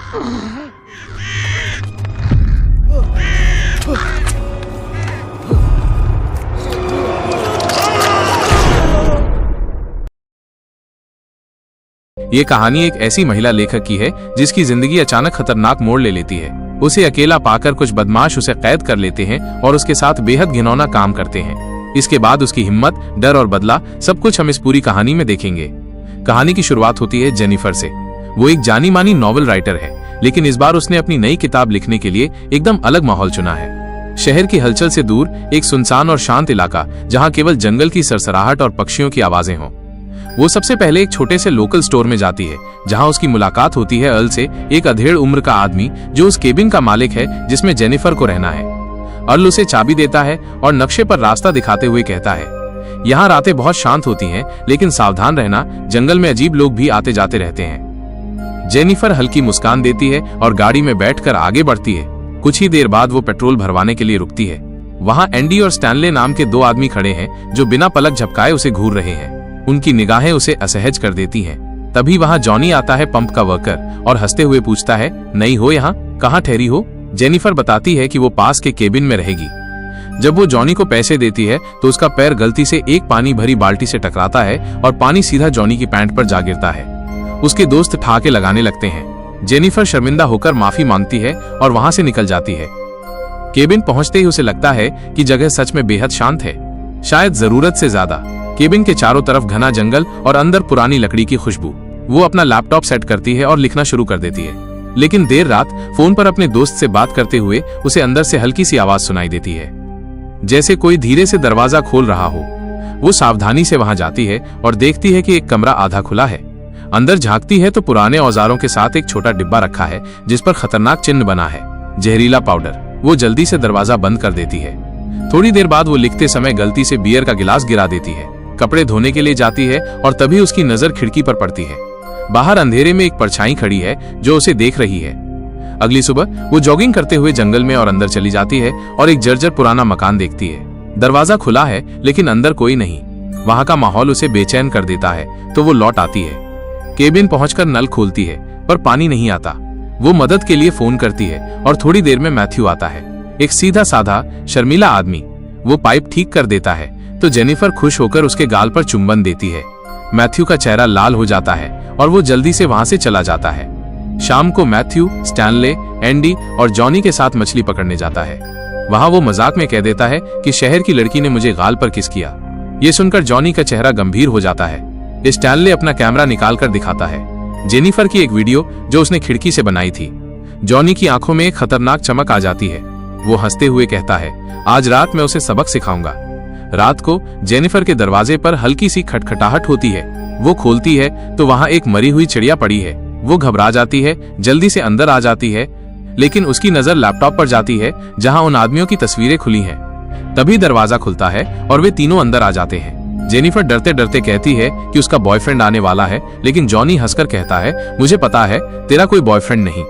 ये कहानी एक ऐसी महिला लेखक की है जिसकी जिंदगी अचानक खतरनाक मोड़ ले लेती है। उसे अकेला पाकर कुछ बदमाश उसे कैद कर लेते हैं और उसके साथ बेहद घिनौना काम करते हैं। इसके बाद उसकी हिम्मत, डर और बदला सब कुछ हम इस पूरी कहानी में देखेंगे। कहानी की शुरुआत होती है जेनिफर से। वो एक जानी मानी नॉवल राइटर है, लेकिन इस बार उसने अपनी नई किताब लिखने के लिए एकदम अलग माहौल चुना है। शहर की हलचल से दूर एक सुनसान और शांत इलाका, जहाँ केवल जंगल की सरसराहट और पक्षियों की आवाजें हों। वो सबसे पहले एक छोटे से लोकल स्टोर में जाती है, जहां उसकी मुलाकात होती है अर्ल से, एक अधेड़ उम्र का आदमी जो उस केबिन का मालिक है जिसमें जेनिफर को रहना है। अर्ल उसे चाबी देता है और नक्शे पर रास्ता दिखाते हुए कहता है, यहाँ रातें बहुत शांत होती हैं, लेकिन सावधान रहना, जंगल में अजीब लोग भी आते जाते रहते हैं। जेनिफर हल्की मुस्कान देती है और गाड़ी में बैठकर आगे बढ़ती है। कुछ ही देर बाद वो पेट्रोल भरवाने के लिए रुकती है। वहां एंडी और स्टैनले नाम के दो आदमी खड़े हैं जो बिना पलक झपकाए उसे घूर रहे हैं। उनकी निगाहें उसे असहज कर देती हैं। तभी वहां जॉनी आता है, पंप का वर्कर, और हंसते हुए पूछता है, नई हो यहाँ, कहाँ ठहरी हो? जेनिफर बताती है कि वो पास के केबिन में रहेगी। जब वो जॉनी को पैसे देती है तो उसका पैर गलती से एक पानी भरी बाल्टी से टकराता है और पानी सीधा जॉनी की पैंट पर जा गिरता है। उसके दोस्त ठहाके लगाने लगते हैं। जेनिफर शर्मिंदा होकर माफी मांगती है और वहां से निकल जाती है। केबिन पहुंचते ही उसे लगता है कि जगह सच में बेहद शांत है, शायद जरूरत से ज्यादा। केबिन के चारों तरफ घना जंगल और अंदर पुरानी लकड़ी की खुशबू। वो अपना लैपटॉप सेट करती है और लिखना शुरू कर देती है, लेकिन देर रात फोन पर अपने दोस्त से बात करते हुए उसे अंदर से हल्की सी आवाज सुनाई देती है, जैसे कोई धीरे से दरवाजा खोल रहा हो। वो सावधानी से वहां जाती है और देखती है कि एक कमरा आधा खुला है। अंदर झांकती है तो पुराने औजारों के साथ एक छोटा डिब्बा रखा है जिस पर खतरनाक चिन्ह बना है, जहरीला पाउडर। वो जल्दी से दरवाजा बंद कर देती है। थोड़ी देर बाद वो लिखते समय गलती से बियर का गिलास गिरा देती है। कपड़े धोने के लिए जाती है और तभी उसकी नजर खिड़की पर पड़ती है। बाहर अंधेरे में एक परछाई खड़ी है जो उसे देख रही है। अगली सुबह वो जॉगिंग करते हुए जंगल में और अंदर चली जाती है और एक जर्जर पुराना मकान देखती है। दरवाजा खुला है लेकिन अंदर कोई नहीं। वहां का माहौल उसे बेचैन कर देता है, तो वो लौट आती है। केबिन पहुंचकर नल खोलती है पर पानी नहीं आता। वो मदद के लिए फोन करती है और थोड़ी देर में मैथ्यू आता है, एक सीधा साधा शर्मीला आदमी। वो पाइप ठीक कर देता है तो जेनिफर खुश होकर उसके गाल पर चुंबन देती है। मैथ्यू का चेहरा लाल हो जाता है और वो जल्दी से वहां से चला जाता है। शाम को मैथ्यू, स्टैनले, एंडी और जॉनी के साथ मछली पकड़ने जाता है। वहां वो मजाक में कह देता है कि शहर की लड़की ने मुझे गाल पर किस किया। ये सुनकर जॉनी का चेहरा गंभीर हो जाता है। स्टैनले अपना कैमरा निकाल कर दिखाता है जेनिफर की एक वीडियो जो उसने खिड़की से बनाई थी। जॉनी की आंखों में एक खतरनाक चमक आ जाती है। वो हंसते हुए कहता है, आज रात मैं उसे सबक सिखाऊंगा। रात को जेनिफर के दरवाजे पर हल्की सी खटखटाहट होती है। वो खोलती है तो वहां एक मरी हुई चिड़िया पड़ी है। वो घबरा जाती है, जल्दी से अंदर आ जाती है, लेकिन उसकी नजर लैपटॉप पर जाती है जहां उन आदमियों की तस्वीरें खुली हैं। तभी दरवाजा खुलता है और वे तीनों अंदर आ जाते हैं। जेनिफर डरते डरते कहती है कि उसका बॉयफ्रेंड आने वाला है, लेकिन जॉनी हंसकर कहता है, मुझे पता है तेरा कोई बॉयफ्रेंड नहीं।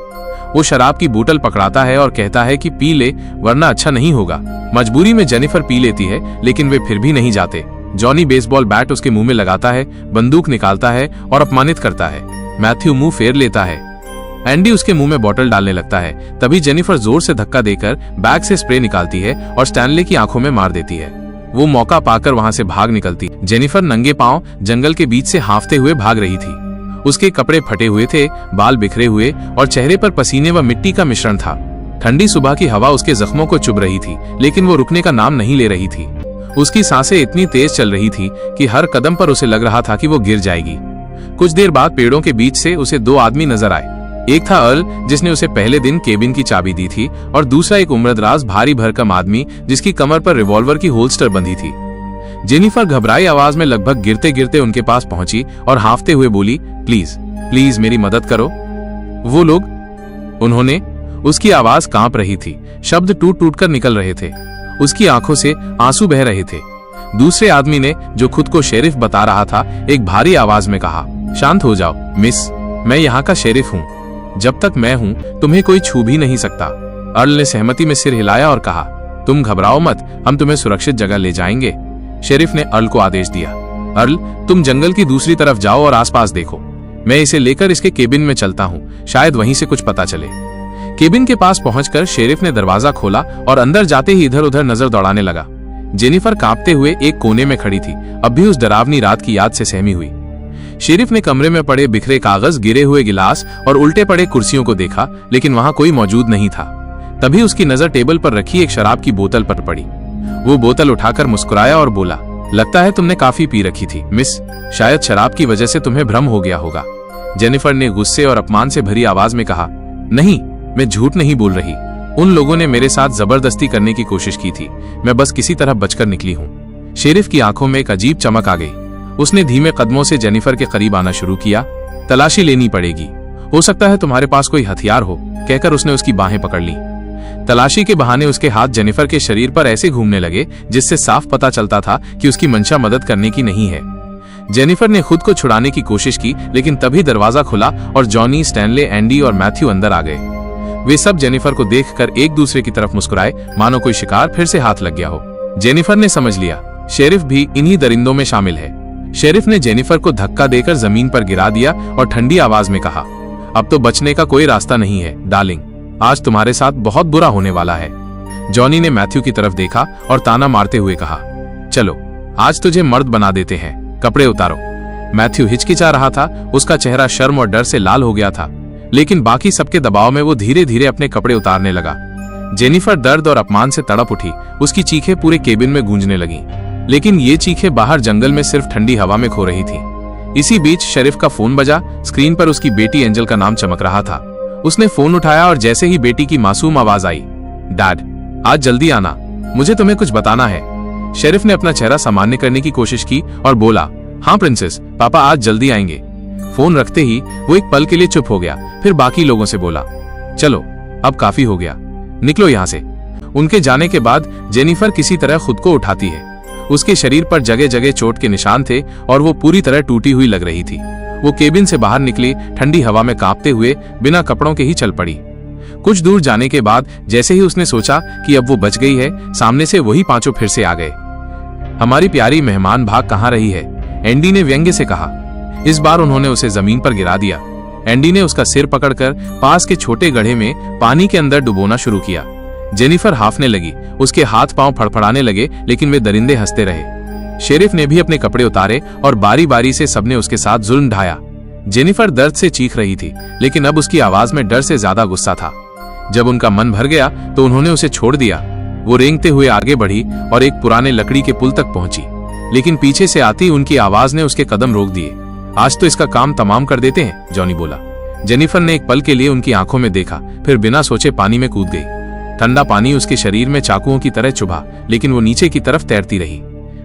वो शराब की बोतल पकड़ाता है और कहता है कि पी ले वरना अच्छा नहीं होगा। मजबूरी में जेनिफर पी लेती है, लेकिन वे फिर भी नहीं जाते। जॉनी बेसबॉल बैट उसके मुंह में लगाता है, बंदूक निकालता है और अपमानित करता है। मैथ्यू मुंह फेर लेता है। एंडी उसके मुंह में बोतल डालने लगता है। तभी जेनिफर जोर से धक्का देकर बैग से स्प्रे निकालती है और स्टैनले की आंखों में मार देती है। वो मौका पाकर वहां से भाग निकलती। जेनिफर नंगे पांव जंगल के बीच से हांफते हुए भाग रही थी। उसके कपड़े फटे हुए थे, बाल बिखरे हुए और चेहरे पर पसीने व मिट्टी का मिश्रण था। ठंडी सुबह की हवा उसके जख्मों को चुभ रही थी, लेकिन वो रुकने का नाम नहीं ले रही थी। उसकी सांसें इतनी तेज चल रही थी कि हर कदम पर उसे लग रहा था कि वो गिर जाएगी। कुछ देर बाद पेड़ों के बीच से उसे दो आदमी नजर आए। एक था अर्ल, जिसने उसे पहले दिन केबिन की चाबी दी थी, और दूसरा एक उम्रदराज भारी भरकम आदमी जिसकी कमर पर रिवॉल्वर की होल्स्टर बंधी थी। जेनिफर घबराई आवाज में लगभग गिरते गिरते उनके पास पहुंची और हांफते हुए बोली, प्लीज प्लीज मेरी मदद करो। वो लोग, उन्होंने, उसकी आवाज कांप रही थी, शब्द टूट टूट कर निकल रहे थे, उसकी आंखों से आंसू बह रहे थे। दूसरे आदमी ने, जो खुद को शेरिफ बता रहा था, एक भारी आवाज में कहा, शांत हो जाओ मिस, मैं यहाँ का शेरिफ हूँ। जब तक मैं हूँ तुम्हें कोई छू भी नहीं सकता। अर्ल ने सहमति में सिर हिलाया और कहा, तुम घबराओ मत, हम तुम्हें सुरक्षित जगह ले जाएंगे। शेरिफ ने अर्ल को आदेश दिया, अर्ल तुम जंगल की दूसरी तरफ जाओ और आसपास देखो, मैं इसे लेकर इसके केबिन में चलता हूँ, शायद वहीं से कुछ पता चले। केबिन के पास पहुंचकर शेरिफ ने दरवाजा खोला और अंदर जाते ही इधर उधर नजर दौड़ाने लगा। जेनिफर कांपते हुए एक कोने में खड़ी थी, अब भी उस डरावनी रात की याद से सहमी हुई। शेरिफ ने कमरे में पड़े बिखरे कागज, गिरे हुए गिलास और उल्टे पड़े कुर्सियों को देखा, लेकिन वहां कोई मौजूद नहीं था। तभी उसकी नजर टेबल पर रखी एक शराब की बोतल पर पड़ी। वो बोतल उठाकर मुस्कुराया और बोला, लगता है तुमने काफी पी रखी थी मिस, शायद शराब की वजह से तुम्हें भ्रम हो गया होगा। जेनिफर ने गुस्से और अपमान से भरी आवाज में कहा, नहीं, मैं झूठ नहीं बोल रही। उन लोगों ने मेरे साथ जबरदस्ती करने की कोशिश की थी, मैं बस किसी तरह बचकर निकली हूँ। शेरिफ की आंखों में एक अजीब चमक आ गई। उसने धीमे कदमों से जेनिफर के करीब आना शुरू किया। तलाशी लेनी पड़ेगी, हो सकता है तुम्हारे पास कोई हथियार हो, कहकर उसने उसकी बाहें पकड़ ली। तलाशी के बहाने उसके हाथ जेनिफर के शरीर पर ऐसे घूमने लगे जिससे साफ पता चलता था कि उसकी मंशा मदद करने की नहीं है। जेनिफर ने खुद को छुड़ाने की कोशिश की, लेकिन तभी दरवाजा खुला और जॉनी, स्टैनले, एंडी और मैथ्यू अंदर आ गए। वे सब जेनिफर को देखकर एक दूसरे की तरफ मुस्कुराए, मानो कोई शिकार फिर से हाथ लग गया हो। जेनिफर ने समझ लिया, शेरिफ भी इन्हीं दरिंदों में शामिल है। शेरिफ ने जेनिफर को धक्का देकर जमीन पर गिरा दिया और ठंडी आवाज में कहा, अब तो बचने का कोई रास्ता नहीं है डार्लिंग, आज तुम्हारे साथ बहुत बुरा होने वाला है। जॉनी ने मैथ्यू की तरफ देखा और ताना मारते हुए कहा, चलो आज तुझे मर्द बना देते हैं, कपड़े उतारो। मैथ्यू हिचकिचा रहा था, उसका चेहरा शर्म और डर से लाल हो गया था, लेकिन बाकी सबके दबाव में वो धीरे धीरे अपने कपड़े उतारने लगा। जेनिफर दर्द और अपमान से तड़प उठी, उसकी चीखें पूरे केबिन में गूंजने लगीं, लेकिन ये चीखें बाहर जंगल में सिर्फ ठंडी हवा में खो रही थी। इसी बीच शेरिफ का फोन बजा। स्क्रीन पर उसकी बेटी एंजल का नाम चमक रहा था। उसने फोन उठाया और जैसे ही बेटी की मासूम आवाज आई, डैड आज जल्दी आना, मुझे तुम्हें कुछ बताना है। शेरिफ ने अपना चेहरा सामान्य करने की कोशिश की और बोला, हाँ प्रिंसेस, पापा आज जल्दी आएंगे। फोन रखते ही वो एक पल के लिए चुप हो गया, फिर बाकी लोगों से बोला, चलो अब काफी हो गया, निकलो यहाँ से। उनके जाने के बाद जेनिफर किसी तरह खुद को उठाती है। उसके शरीर पर जगह जगह चोट के निशान थे और वो पूरी तरह टूटी हुई लग रही थी। वो केबिन से बाहर निकली, ठंडी हवा में कांपते हुए बिना कपड़ों के ही चल पड़ी। कुछ दूर जाने के बाद जैसे ही उसने सोचा कि अब वो बच गई है, सामने से वही पांचों फिर से आ गए। हमारी प्यारी मेहमान भाग कहाँ रही है? एंडी ने व्यंग्य से कहा। इस बार उन्होंने उसे जमीन पर गिरा दिया। एंडी ने उसका सिर पकड़कर पास के छोटे गड्ढे में पानी के अंदर डुबोना शुरू किया। जेनिफर हाफने लगी, उसके हाथ पांव फड़फड़ाने लगे, लेकिन वे दरिंदे हंसते रहे। शेरिफ ने भी अपने कपड़े उतारे और बारी बारी से सबने उसके साथ जुल्म ढाया। जेनिफर दर्द से चीख रही थी, लेकिन अब उसकी आवाज में डर से ज्यादा गुस्सा था। जब उनका मन भर गया तो उन्होंने उसे छोड़ दिया। वो रेंगते हुए आगे बढ़ी और एक पुराने लकड़ी के पुल तक पहुंची, लेकिन पीछे से आती उनकी आवाज ने उसके कदम रोक दिए। आज तो इसका काम तमाम कर देते हैं, जॉनी बोला। जेनिफर ने एक पल के लिए उनकी आंखों में देखा, फिर बिना सोचे पानी में कूद गई। ठंडा पानी उसके शरीर में चाकुओं की तरह चुभा, लेकिन वो नीचे की तरफ तैरती रही।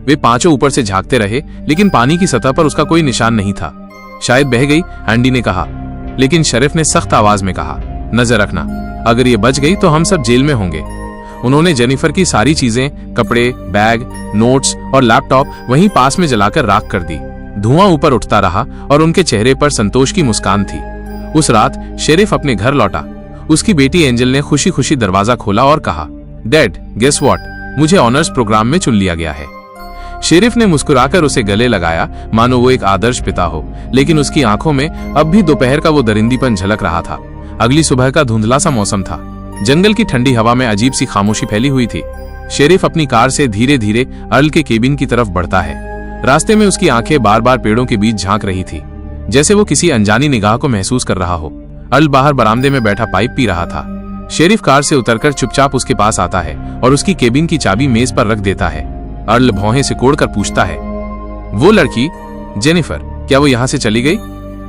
वे पांचों ऊपर से झांकते रहे, लेकिन पानी की सतह पर उसका कोई निशान नहीं था। शायद बह गई, एंडी ने कहा, लेकिन शेरिफ ने सख्त आवाज में कहा, नजर रखना, अगर ये बच गई तो हम सब जेल में होंगे। उन्होंने जेनिफर की सारी चीजें, कपड़े, बैग, नोट्स और लैपटॉप वहीं पास में जलाकर राख कर दी। धुआं ऊपर उठता रहा और उनके चेहरे पर संतोष की मुस्कान थी। उस रात शेरिफ अपने घर लौटा। उसकी बेटी एंजल ने खुशी खुशी दरवाजा खोला और कहा, डैड गेस व्हाट, मुझे ऑनर्स प्रोग्राम में चुन लिया गया है। शेरिफ ने मुस्कुराकर उसे गले लगाया, मानो वो एक आदर्श पिता हो, लेकिन उसकी आंखों में अब भी दोपहर का वो दरिंदीपन झलक रहा था। अगली सुबह का धुंधला सा मौसम था। जंगल की ठंडी हवा में अजीब सी खामोशी फैली हुई थी। शेरिफ अपनी कार से धीरे धीरे अर्ल के केबिन की तरफ बढ़ता है। रास्ते में उसकी आंखें बार बार पेड़ों के बीच झांक रही थी, जैसे वो किसी अनजानी निगाह को महसूस कर रहा हो। अर्ल बाहर बरामदे में बैठा पाइप पी रहा था। शेरिफ कार से उतरकर चुपचाप उसके पास आता है और उसकी केबिन की चाबी मेज पर रख देता है। अर्ल भौहें सिकोड़कर पूछता है, वो लड़की जेनिफर, क्या वो यहाँ से चली गई?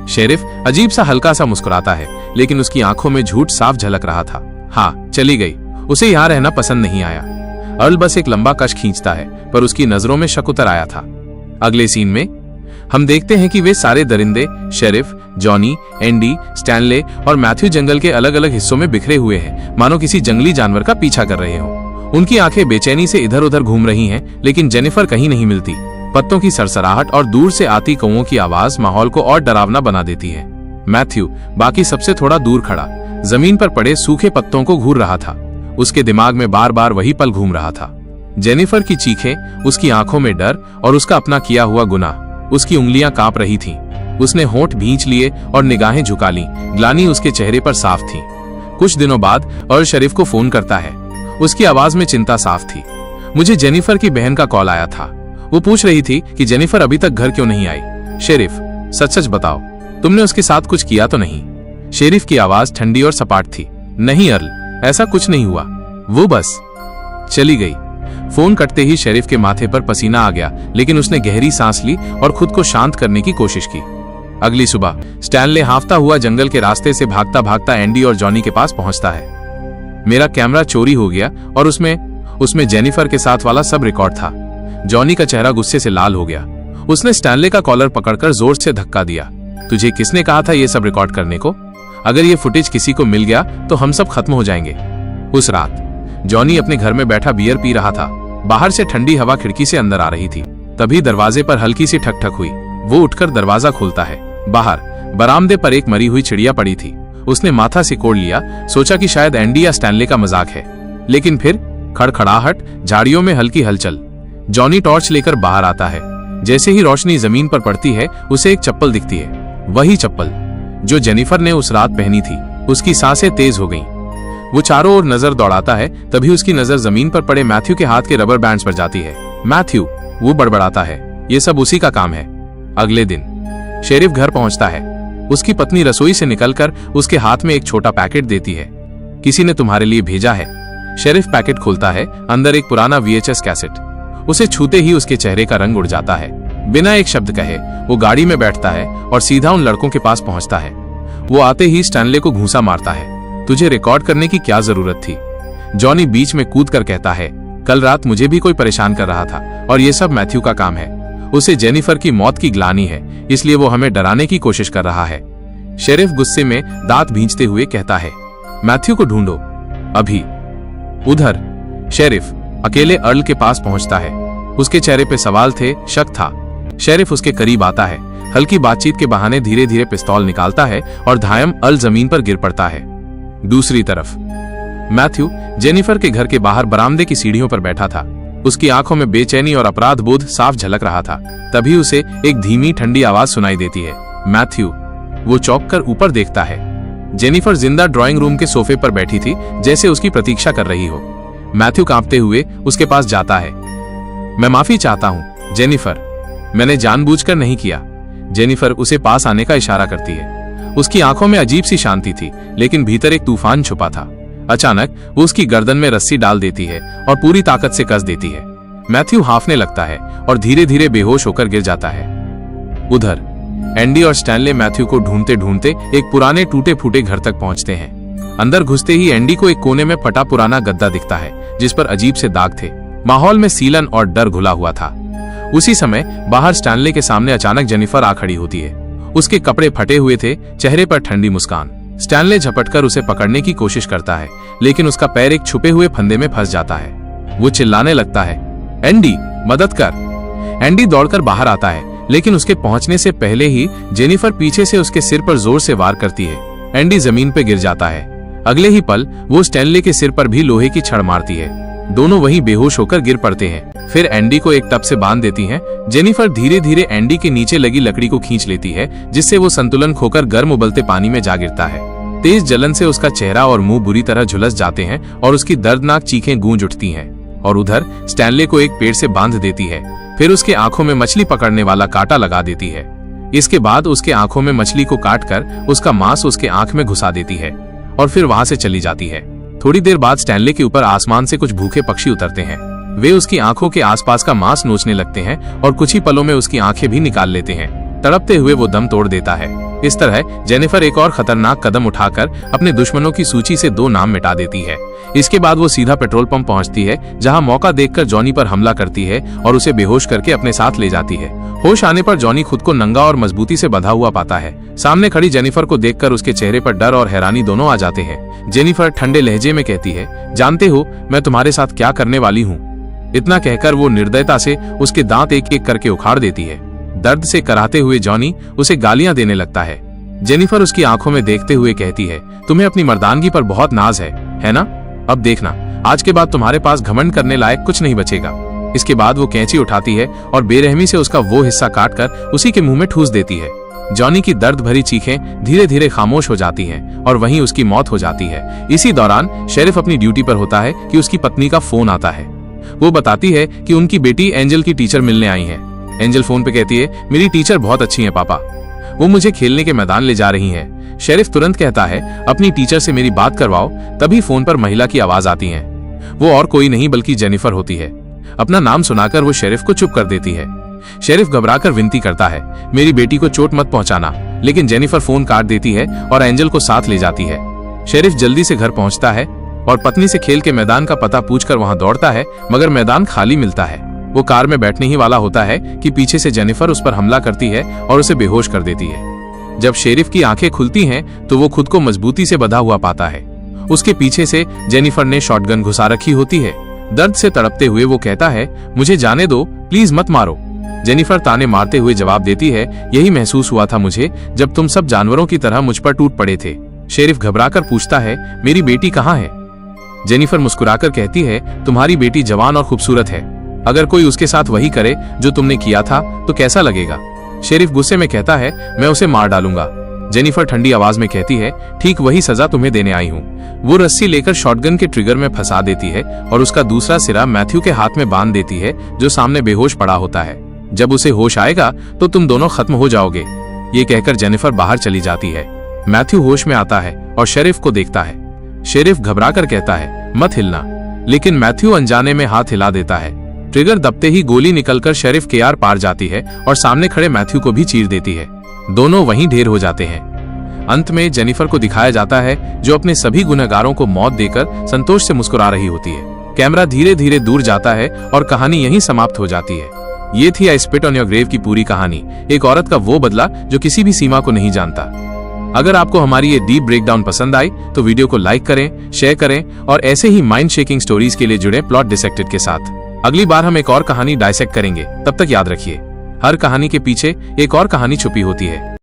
शेरिफ अजीब सा हल्का सा मुस्कुराता है, लेकिन उसकी आंखों में झूठ साफ झलक रहा था। हाँ, चली गई, उसे यहाँ रहना पसंद नहीं आया। अर्ल बस एक लंबा कश खींचता है, पर उसकी नजरों में शक उतर आया था। अगले सीन में हम देखते हैं कि वे सारे दरिंदे, शेरिफ, जॉनी, एंडी, स्टैनले और मैथ्यू जंगल के अलग अलग हिस्सों में बिखरे हुए हैं, मानो किसी जंगली जानवर का पीछा कर रहे हों। उनकी आंखें बेचैनी से इधर उधर घूम रही हैं, लेकिन जेनिफर कहीं नहीं मिलती। पत्तों की सरसराहट और दूर से आती कौओं की आवाज माहौल को और डरावना बना देती है। मैथ्यू बाकी सबसे थोड़ा दूर खड़ा जमीन पर पड़े सूखे पत्तों को घूर रहा था। उसके दिमाग में बार बार वही पल घूम रहा था। जेनिफर की चीखें, उसकी आंखों में डर और उसका अपना किया हुआ गुनाह। उसकी उंगलियां कांप रही थीं। उसने होंठ भींच लिए और निगाहें झुका लीं। ग्लानि उसके चेहरे पर साफ थी। कुछ दिनों बाद अर्ल शेरिफ को फोन करता है। उसकी आवाज में चिंता साफ थी। मुझे जेनिफर की बहन का कॉल आया था। वो पूछ रही थी कि जेनिफर अभी तक घर क्यों नहीं आई। शेरिफ, सच सच बताओ, तुमने उसके साथ कुछ किया तो नहीं? शेरिफ की आवाज ठंडी और सपाट थी। नहीं अर्ल, ऐसा कुछ नहीं हुआ, वो बस चली गई। फोन कटते ही शेरिफ के माथे पर पसीना आ गया, लेकिन उसने गहरी सांस ली और खुद को शांत करने की कोशिश की। अगली सुबह स्टैनले हांफता हुआ जंगल के रास्ते से भागता भागता एंडी और जॉनी के पास पहुंचता है। मेरा कैमरा चोरी हो गया और उसमें जेनिफर के साथ वाला सब रिकॉर्ड था। जॉनी का चेहरा गुस्से से लाल हो गया। उसने स्टैनले का कॉलर पकड़कर जोर से धक्का दिया। तुझे किसने कहा था ये सब रिकॉर्ड करने को? अगर ये फुटेज किसी को मिल गया तो हम सब खत्म हो जाएंगे। उस रात जॉनी अपने घर में बैठा बियर पी रहा था। बाहर से ठंडी हवा खिड़की से अंदर आ रही थी। तभी दरवाजे पर हल्की सी ठक ठक हुई। वो उठकर दरवाजा खोलता है। बाहर बरामदे पर एक मरी हुई चिड़िया पड़ी थी। उसने माथा सिकोड़ लिया, सोचा कि शायद एंडी या स्टैनले का मजाक है, लेकिन फिर खड़खड़ाहट, झाड़ियों में हल्की हलचल। जॉनी टॉर्च लेकर बाहर आता है। जैसे ही रोशनी जमीन पर पड़ती है, उसे एक चप्पल दिखती है। वही चप्पल जो जेनिफर ने उस रात पहनी थी। उसकी सांसें तेज हो गईं। वो चारों ओर नजर दौड़ाता है। तभी उसकी नजर जमीन पर पड़े मैथ्यू के हाथ के रबर बैंड्स पर जाती है। मैथ्यू, वो बड़बड़ाता है, ये सब उसी का काम है। अगले दिन शेरिफ घर पहुंचता है। उसकी पत्नी रसोई से निकलकर उसके हाथ में एक छोटा पैकेट देती है। किसी ने तुम्हारे लिए भेजा है। शेरिफ पैकेट खोलता है। अंदर एक पुराना VHS कैसेट। उसे छूते ही उसके चेहरे का रंग उड़ जाता है। बिना एक शब्द कहे वो गाड़ी में बैठता है और सीधा उन लड़कों के पास पहुंचता है। वो आते ही स्टैनले को घूंसा मारता है। तुझे रिकॉर्ड करने की क्या जरूरत थी? जॉनी बीच में कूद कर कहता है, कल रात मुझे भी कोई परेशान कर रहा था और ये सब मैथ्यू का काम है। उसे जेनिफर की मौत की ग्लानि है, इसलिए वो हमें डराने की कोशिश कर रहा है। शेरिफ गुस्से में दांत भींचते हुए कहता है, मैथ्यू को ढूंढो अभी। उधर शेरिफ अकेले अर्ल के पास पहुंचता है। उसके चेहरे पे सवाल थे, शक था। शेरिफ उसके करीब आता है। हल्की बातचीत के बहाने धीरे धीरे पिस्तौल निकालता है और घायल अर्ल जमीन पर गिर पड़ता है। दूसरी तरफ मैथ्यू जेनिफर के घर के बाहर बरामदे की सीढ़ियों पर बैठा था। उसकी आंखों में बेचैनी और अपराध बोध साफ झलक रहा था। तभी उसे एक धीमी ठंडी आवाज सुनाई देती है, मैथ्यू। वो चौंक कर ऊपर देखता है। जेनिफर जिंदा ड्राइंग रूम के सोफे पर बैठी थी, जैसे उसकी प्रतीक्षा कर रही हो। मैथ्यू कांपते हुए उसके पास जाता है। मैं माफी चाहता हूं जेनिफर, मैंने जानबूझकर नहीं किया। जेनिफर उसे पास आने का इशारा करती है। उसकी आंखों में अजीब सी शांति थी, लेकिन भीतर एक तूफान छुपा था। अचानक वो उसकी गर्दन में रस्सी डाल देती है और पूरी ताकत से कस देती है। मैथ्यू हांफने लगता है और धीरे धीरे बेहोश होकर गिर जाता है। उधर एंडी और स्टैनले मैथ्यू को ढूंढते ढूंढते एक पुराने टूटे फूटे घर तक पहुंचते हैं। अंदर घुसते ही एंडी को एक कोने में फटा पुराना गद्दा दिखता है, जिस पर अजीब से दाग थे। माहौल में सीलन और डर घुला हुआ था। उसी समय बाहर स्टैनले के सामने अचानक जेनिफर आ खड़ी होती है। उसके कपड़े फटे हुए थे, चेहरे पर ठंडी मुस्कान। स्टैनले झपटकर उसे पकड़ने की कोशिश करता है, लेकिन उसका पैर एक छुपे हुए फंदे में फंस जाता है। वो चिल्लाने लगता है, एंडी मदद कर। एंडी दौड़कर बाहर आता है, लेकिन उसके पहुंचने से पहले ही जेनिफर पीछे से उसके सिर पर जोर से वार करती है। एंडी जमीन पर गिर जाता है। अगले ही पल वो स्टैनले के सिर पर भी लोहे की छड़ मारती है। दोनों वहीं बेहोश होकर गिर पड़ते हैं। फिर एंडी को एक टब से बांध देती हैं। जेनिफर धीरे धीरे एंडी के नीचे लगी लकड़ी को खींच लेती है, जिससे वो संतुलन खोकर गर्म उबलते पानी में जा गिरता है। तेज जलन से उसका चेहरा और मुंह बुरी तरह झुलस जाते हैं और उसकी दर्दनाक चीखें गूंज उठती हैं। और उधर स्टैनले को एक पेड़ से बांध देती है। फिर उसके आंखों में मछली पकड़ने वाला कांटा लगा देती है। इसके बाद उसके आंखों में मछली को काटकर उसका मांस उसके आंख में घुसा देती है और फिर वहां से चली जाती है। थोड़ी देर बाद स्टैनले के ऊपर आसमान से कुछ भूखे पक्षी उतरते हैं। वे उसकी आंखों के आसपास का मांस नोचने लगते हैं और कुछ ही पलों में उसकी आंखें भी निकाल लेते हैं। तड़पते हुए वो दम तोड़ देता है। इस तरह जेनिफर एक और खतरनाक कदम उठाकर अपने दुश्मनों की सूची से 2 नाम मिटा देती है। इसके बाद वो सीधा पेट्रोल पंप पहुंचती है, जहां मौका देखकर जॉनी पर हमला करती है और उसे बेहोश करके अपने साथ ले जाती है। होश आने पर जॉनी खुद को नंगा और मजबूती से बंधा हुआ पाता है। सामने खड़ी जेनिफर को देखकर उसके चेहरे पर डर और हैरानी दोनों आ जाते हैं। जेनिफर ठंडे लहजे में कहती है, जानते हो मैं तुम्हारे साथ क्या करने वाली हूँ। इतना कहकर वो निर्दयता से उसके दांत एक एक करके उखाड़ देती है। दर्द से कराहते हुए जॉनी उसे गालियां देने लगता है। जेनिफर उसकी आंखों में देखते हुए कहती है, तुम्हें अपनी मर्दानगी पर बहुत नाज है ना? अब देखना, आज के बाद तुम्हारे पास घमंड करने लायक कुछ नहीं बचेगा। इसके बाद वो कैंची उठाती है और बेरहमी से उसका वो हिस्सा काटकर उसी के मुंह में ठूस देती है। जॉनी की दर्द भरी चीखें धीरे धीरे खामोश हो जाती हैं और वहीं उसकी मौत हो जाती है। इसी दौरान शेरिफ अपनी ड्यूटी पर होता है कि उसकी पत्नी का फोन आता है। वो बताती है कि उनकी बेटी एंजल की टीचर मिलने आई है। एंजल फोन पे कहती है, मेरी टीचर बहुत अच्छी है पापा, वो मुझे खेलने के मैदान ले जा रही हैं। शेरिफ तुरंत कहता है, अपनी टीचर से मेरी बात करवाओ। तभी फोन पर महिला की आवाज आती है। वो और कोई नहीं बल्कि जेनिफर होती है। अपना नाम सुनाकर वो शेरिफ को चुप कर देती है। शेरिफ घबराकर विनती करता है, मेरी बेटी को चोट मत पहुंचाना, लेकिन जेनिफर फोन काट देती है और एंजल को साथ ले जाती है। शेरिफ जल्दी से घर पहुंचता है और पत्नी से खेल के मैदान का पता पूछकर वहां दौड़ता है, मगर मैदान खाली मिलता है। वो कार में बैठने ही वाला होता है कि पीछे से जेनिफर उस पर हमला करती है और उसे बेहोश कर देती है। जब शेरिफ की आंखें खुलती हैं तो वो खुद को मजबूती से बंधा हुआ पाता है। उसके पीछे से जेनिफर ने शॉटगन घुसा रखी होती है। दर्द से तड़पते हुए वो कहता है, मुझे जाने दो, प्लीज मत मारो। जेनिफर ताने मारते हुए जवाब देती है, यही महसूस हुआ था मुझे जब तुम सब जानवरों की तरह मुझ पर टूट पड़े थे। शेरिफ घबराकर पूछता है, मेरी बेटी कहाँ है? जेनिफर मुस्कुराकर कहती है, तुम्हारी बेटी जवान और खूबसूरत है। अगर कोई उसके साथ वही करे जो तुमने किया था तो कैसा लगेगा? शेरिफ गुस्से में कहता है, मैं उसे मार डालूंगा। जेनिफर ठंडी आवाज में कहती है, ठीक वही सजा तुम्हें देने आई हूँ। वो रस्सी लेकर शॉटगन के ट्रिगर में फंसा देती है और उसका दूसरा सिरा मैथ्यू के हाथ में बांध देती है, जो सामने बेहोश पड़ा होता है। जब उसे होश आएगा तो तुम दोनों खत्म हो जाओगे। ये कहकर जेनिफर बाहर चली जाती है। मैथ्यू होश में आता है और शेरिफ को देखता है। शेरिफ घबराकर कहता है, मत हिलना, लेकिन मैथ्यू अनजाने में हाथ हिला देता है। ट्रिगर दबते ही गोली निकलकर शेरिफ के आर पार जाती है और सामने खड़े मैथ्यू को भी चीर देती है। दोनों वहीं ढेर हो जाते हैं। अंत में जेनिफर को दिखाया जाता है, जो अपने सभी गुनहगारों को मौत देकर संतोष से मुस्कुरा रही होती है। कैमरा धीरे धीरे दूर जाता है और कहानी यहीं समाप्त हो जाती है। ये थी I spit on your grave की पूरी कहानी, एक औरत का वो बदला जो किसी भी सीमा को नहीं जानता। अगर आपको हमारी ये डीप ब्रेकडाउन पसंद आई तो वीडियो को लाइक करें, शेयर करें और ऐसे ही माइंड शेकिंग स्टोरीज के लिए जुड़े प्लॉट डिसेक्टेड के साथ। अगली बार हम एक और कहानी डायसेक्ट करेंगे। तब तक याद रखिए, हर कहानी के पीछे एक और कहानी छुपी होती है।